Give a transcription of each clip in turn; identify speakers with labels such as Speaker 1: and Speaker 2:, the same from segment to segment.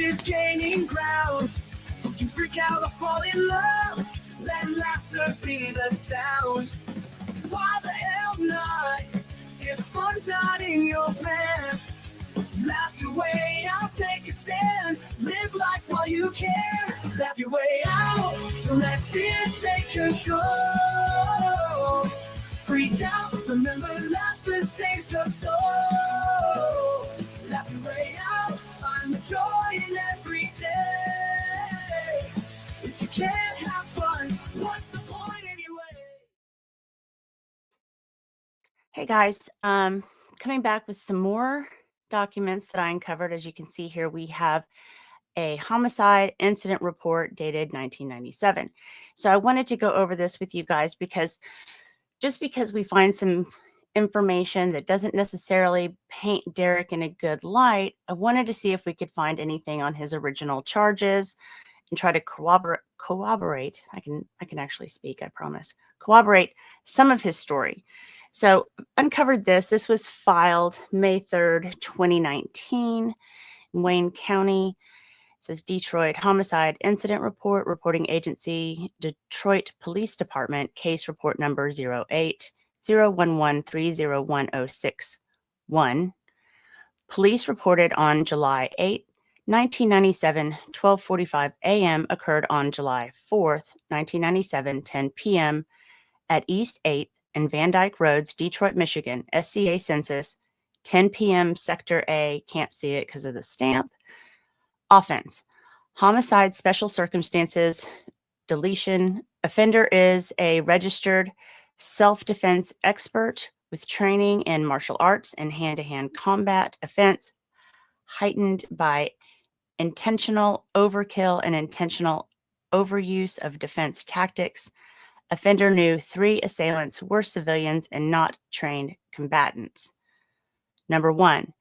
Speaker 1: is gaining ground. You freak out or fall in love. Let laughter be the sound. Why the hell not? If fun's not in your plan, laugh your way out, take a stand. Live life while you can. Laugh your way out. Don't let fear take control. Freak out. Remember, laughter saves your soul. Laugh your way out. Find the joy in every day. If you can't have fun, what's the point anyway?
Speaker 2: Hey guys, coming back with some more documents that I uncovered. As you can see here, we have a homicide incident report dated 1997. So I wanted to go over this with you guys because just because we find some information that doesn't necessarily paint Derrick in a good light, I wanted to see if we could find anything on his original charges and try to corroborate. I can actually speak, I promise. Corroborate some of his story. So uncovered this. This was filed May 3rd, 2019 in Wayne County. It says Detroit Homicide Incident Report, Reporting Agency, Detroit Police Department, case report number 08-011-301-061. Police reported on July 8, 1997, 12:45 a.m. occurred on July 4th, 1997, 10 p.m. at East 8th and Van Dyke Roads, Detroit, Michigan, SCA census, 10 p.m. Sector A, can't see it because of the stamp. Offense, homicide, special circumstances, deletion. Offender is a registered self-defense expert with training in martial arts and hand-to-hand combat. Offense, heightened by intentional overkill and intentional overuse of defense tactics. Offender knew 3 assailants were civilians and not trained combatants. Number 1,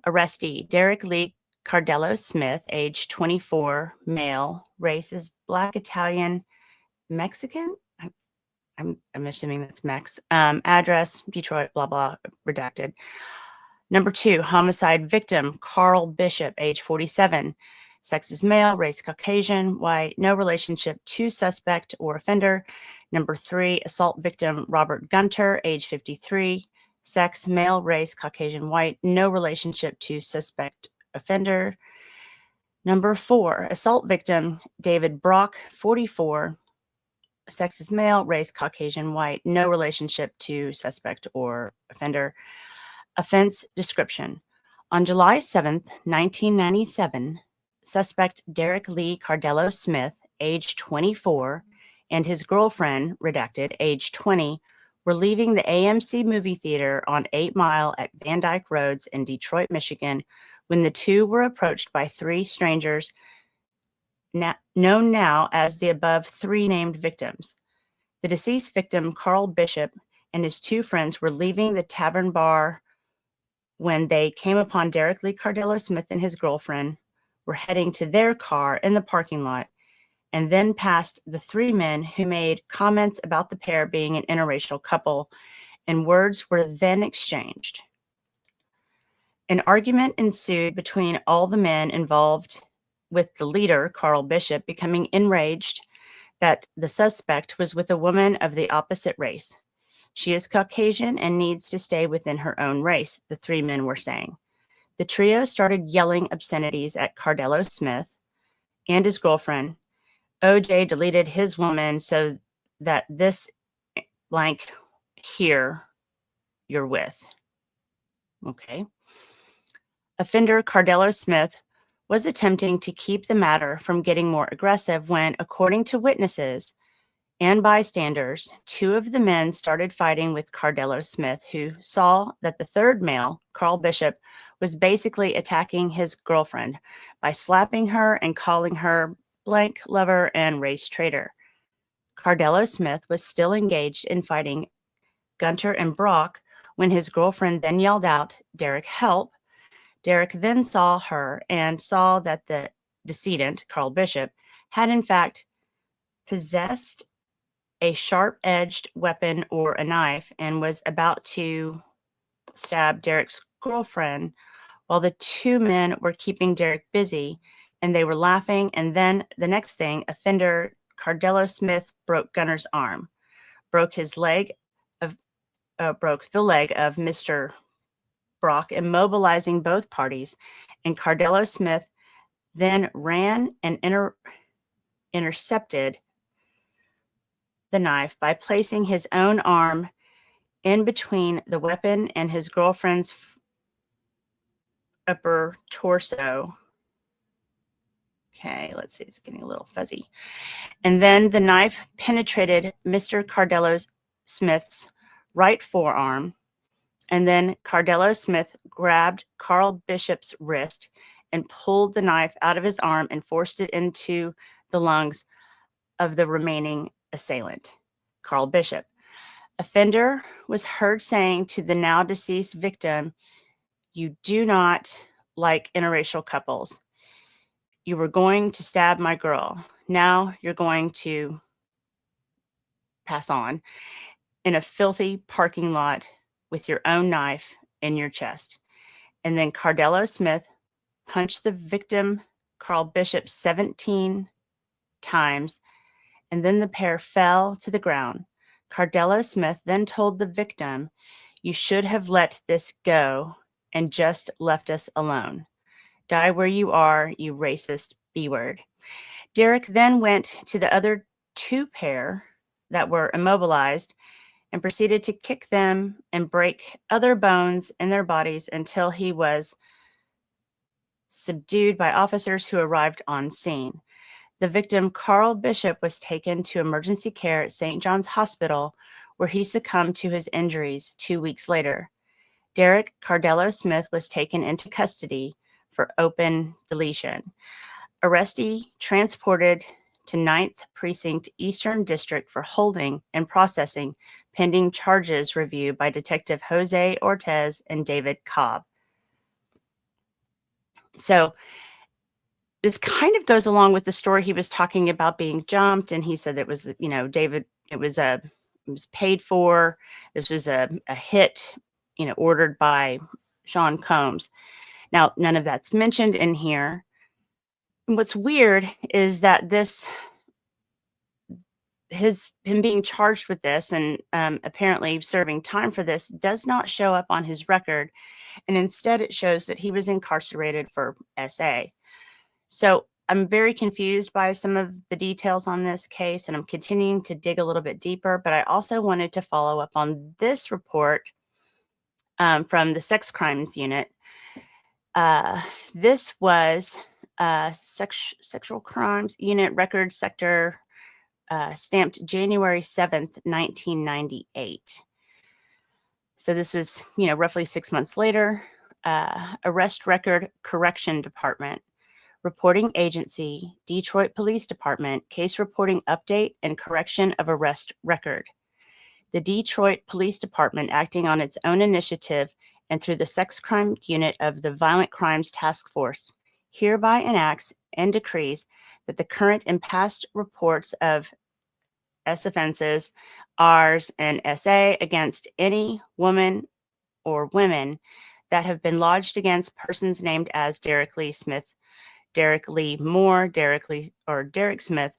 Speaker 2: arrestee, Derrick Lee Cardello-Smith, age 24, male, race is Black, Italian, Mexican. I'm assuming that's Mex. Address, Detroit, blah, blah, redacted. Number 2, homicide victim, Carl Bishop, age 47. Sex is male, race Caucasian, white, no relationship to suspect or offender. Number 3, assault victim, Robert Gunter, age 53. Sex, male, race Caucasian, white, no relationship to suspect offender. Number 4, assault victim, David Brock, 44. Sex is male, race Caucasian, white, no relationship to suspect or offender. Offense description. On July 7th, 1997, suspect Derrick Lee Cardello-Smith, age 24, and his girlfriend, redacted, age 20, were leaving the AMC movie theater on 8 Mile at Van Dyke Roads in Detroit, Michigan, when the two were approached by 3 strangers known now as the above 3 named victims. The deceased victim, Carl Bishop, and his 2 friends were leaving the tavern bar when they came upon Derrick Lee Cardello-Smith and his girlfriend, were heading to their car in the parking lot, and then passed the 3 men who made comments about the pair being an interracial couple, and words were then exchanged. An argument ensued between all the men involved, with the leader, Carl Bishop, becoming enraged that the suspect was with a woman of the opposite race. She is Caucasian and needs to stay within her own race, the 3 men were saying. The trio started yelling obscenities at Cardello-Smith and his girlfriend. OJ deleted his woman so that this blank here you're with. Okay. Offender Cardello-Smith was attempting to keep the matter from getting more aggressive when, according to witnesses and bystanders, 2 of the men started fighting with Cardello-Smith, who saw that the 3rd male, Carl Bishop, was basically attacking his girlfriend by slapping her and calling her blank lover and race traitor. Cardello-Smith was still engaged in fighting Gunter and Brock when his girlfriend then yelled out, "Derrick, help." Derrick then saw her and saw that the decedent, Carl Bishop, had in fact possessed a sharp-edged weapon or a knife and was about to stab Derrick's girlfriend while the 2 men were keeping Derrick busy and they were laughing. And then the next thing, offender Cardello-Smith broke Gunner's arm, broke the leg of Mr. Brock, immobilizing both parties. And Cardello-Smith then ran and intercepted the knife by placing his own arm in between the weapon and his girlfriend's upper torso. Okay, let's see, it's getting a little fuzzy. And then the knife penetrated Mr. Cardello-Smith's right forearm. And then Cardello-Smith grabbed Carl Bishop's wrist and pulled the knife out of his arm and forced it into the lungs of the remaining assailant, Carl Bishop. Offender was heard saying to the now deceased victim, "You do not like interracial couples. You were going to stab my girl. Now you're going to pass on in a filthy parking lot with your own knife in your chest." And then Cardello-Smith punched the victim, Carl Bishop, 17 times, and then the pair fell to the ground. Cardello-Smith then told the victim, "You should have let this go and just left us alone. Die where you are, you racist B-word." Derrick then went to the other two pair that were immobilized and proceeded to kick them and break other bones in their bodies until he was subdued by officers who arrived on scene. The victim, Carl Bishop, was taken to emergency care at St. John's Hospital, where he succumbed to his injuries 2 weeks later. Derrick Cardello-Smith was taken into custody for open deletion. Arrestee transported to 9th Precinct Eastern District for holding and processing pending charges review by Detective Jose Ortez and David Cobb. So this kind of goes along with the story he was talking about being jumped, and he said it was, David, it was paid for. This was a hit, ordered by Sean Combs. Now, none of that's mentioned in here. And what's weird is that him being charged with this and apparently serving time for this does not show up on his record, and instead it shows that he was incarcerated for SA. So I'm very confused by some of the details on this case, and I'm continuing to dig a little bit deeper, but I also wanted to follow up on this report from the Sex Crimes Unit. This was Sexual Crimes Unit Record Sector, stamped January 7th, 1998. So this was, roughly 6 months later. Arrest Record Correction Department. Reporting Agency, Detroit Police Department, Case Reporting Update and Correction of Arrest Record. The Detroit Police Department, acting on its own initiative and through the Sex Crime Unit of the Violent Crimes Task Force, hereby enacts and decrees that the current and past reports of S offenses, Rs, and SA against any woman or women that have been lodged against persons named as Derrick Lee Smith, Derrick Lee Moore, Derrick Lee, or Derrick Smith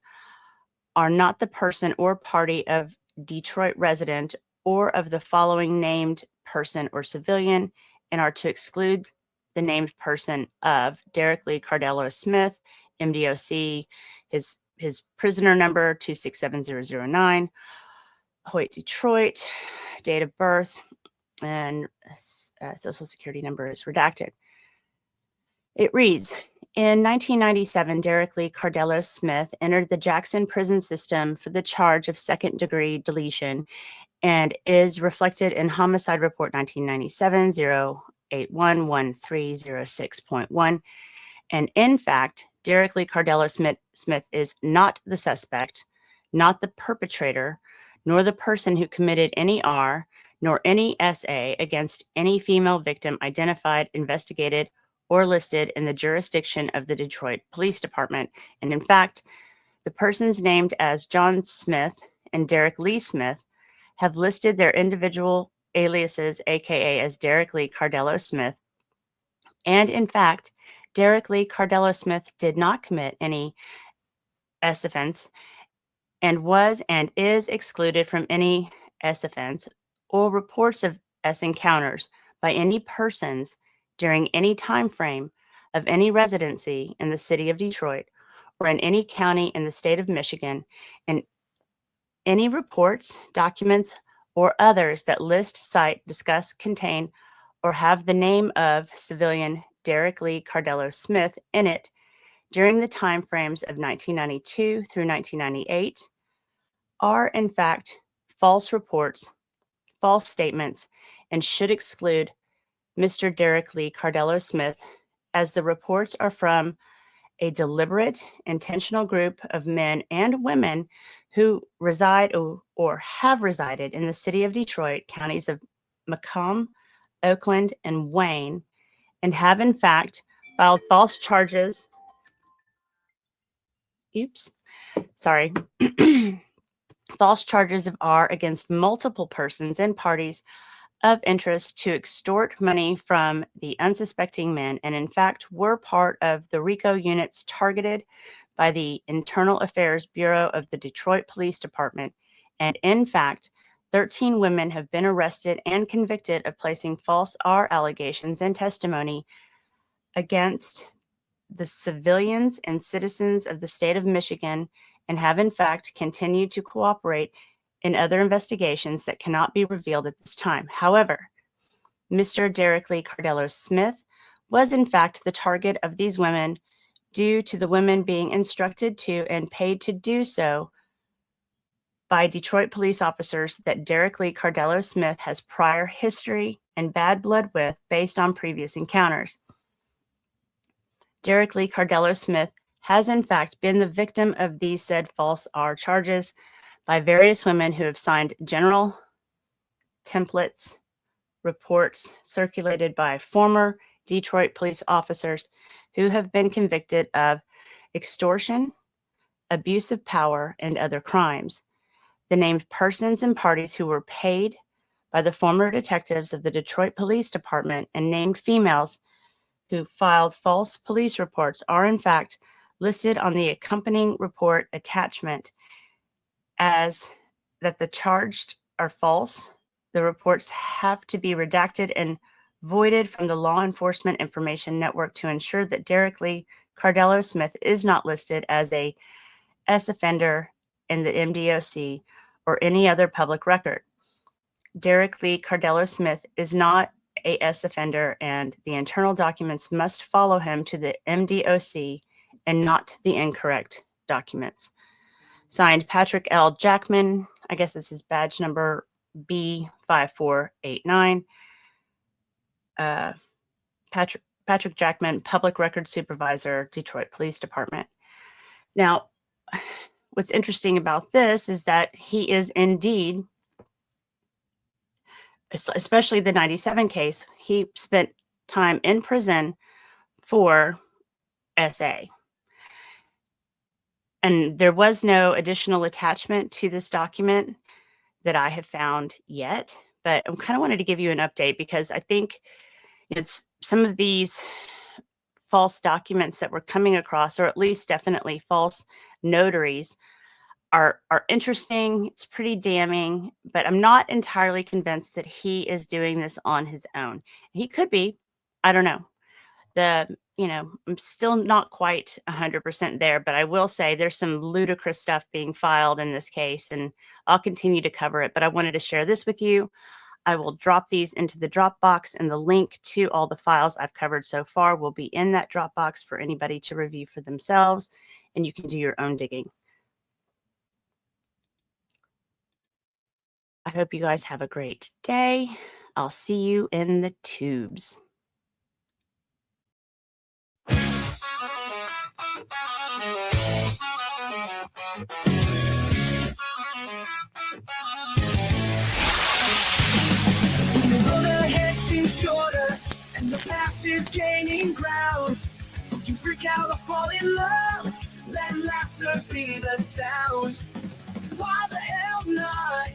Speaker 2: are not the person or party of Detroit resident or of the following named person or civilian, and are to exclude the named person of Derrick Lee Cardello-Smith, MDOC, his prisoner number 267009, Hoyt, Detroit, date of birth, and social security number is redacted. It reads, in 1997, Derrick Lee Cardello-Smith entered the Jackson prison system for the charge of second-degree deletion and is reflected in Homicide Report 1997-0811306.1. And in fact, Derrick Lee Cardello-Smith is not the suspect, not the perpetrator, nor the person who committed any R, nor any SA against any female victim identified, investigated, or listed in the jurisdiction of the Detroit Police Department. And in fact, the persons named as John Smith and Derrick Lee Smith have listed their individual aliases, aka as Derrick Lee Cardello-Smith. And in fact, Derrick Lee Cardello-Smith did not commit any S offense and was and is excluded from any S offense or reports of S encounters by any persons during any time frame of any residency in the city of Detroit or in any county in the state of Michigan, and any reports, documents, or others that list, cite, discuss, contain, or have the name of civilian Derrick Lee Cardello-Smith in it during the time frames of 1992 through 1998 are in fact false reports, false statements, and should exclude Mr. Derrick Lee Cardello-Smith, as the reports are from a deliberate, intentional group of men and women who reside or have resided in the city of Detroit, counties of Macomb, Oakland, and Wayne, and have in fact filed false charges. False charges are against multiple persons and parties of interest to extort money from the unsuspecting men, and in fact were part of the RICO units targeted by the Internal Affairs Bureau of the Detroit Police Department. And in fact, 13 women have been arrested and convicted of placing false R allegations and testimony against the civilians and citizens of the state of Michigan, and have in fact continued to cooperate in other investigations that cannot be revealed at this time. However, Mr. Derrick Lee Cardello-Smith was in fact the target of these women due to the women being instructed to and paid to do so by Detroit police officers that Derrick Lee Cardello-Smith has prior history and bad blood with based on previous encounters. Derrick Lee Cardello-Smith has in fact been the victim of these said false R charges by various women who have signed general templates, reports circulated by former Detroit police officers who have been convicted of extortion, abuse of power, and other crimes. The named persons and parties who were paid by the former detectives of the Detroit Police Department and named females who filed false police reports are in fact listed on the accompanying report attachment as that the charged are false. The reports have to be redacted and voided from the law enforcement information network to ensure that Derrick Lee Cardello-Smith is not listed as a S offender in the MDOC or any other public record. Derrick Lee Cardello-Smith is not a S offender, and the internal documents must follow him to the MDOC and not the incorrect documents. Signed, Patrick L. Jackman. I guess this is badge number B5489. Patrick Jackman, Public Record Supervisor, Detroit Police Department. Now, what's interesting about this is that he is indeed, especially the 97 case, he spent time in prison for SA. And there was no additional attachment to this document that I have found yet, but I kind of wanted to give you an update because I think it's some of these false documents that we're coming across, or at least definitely false notaries, are interesting. It's pretty damning, but I'm not entirely convinced that he is doing this on his own. He could be. I don't know. I'm still not quite 100% there, but I will say there's some ludicrous stuff being filed in this case, and I'll continue to cover it. But I wanted to share this with you. I will drop these into the Dropbox, and the link to all the files I've covered so far will be in that Dropbox for anybody to review for themselves, and you can do your own digging. I hope you guys have a great day. I'll see you in the tubes.
Speaker 1: Shorter and the past is gaining ground. Don't you freak out or fall in love? Let laughter be the sound. Why the hell not?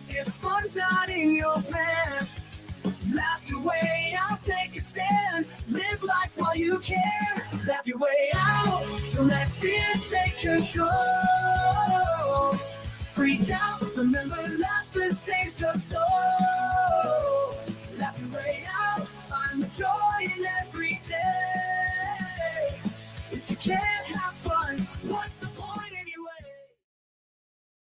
Speaker 1: If fun's not in your plan, laugh your way, I'll take a stand. Live life while you can. your way out. Don't let fear take control. Freak out, remember laughter saves your soul. Laugh your way out, find the joy in every day. If you can't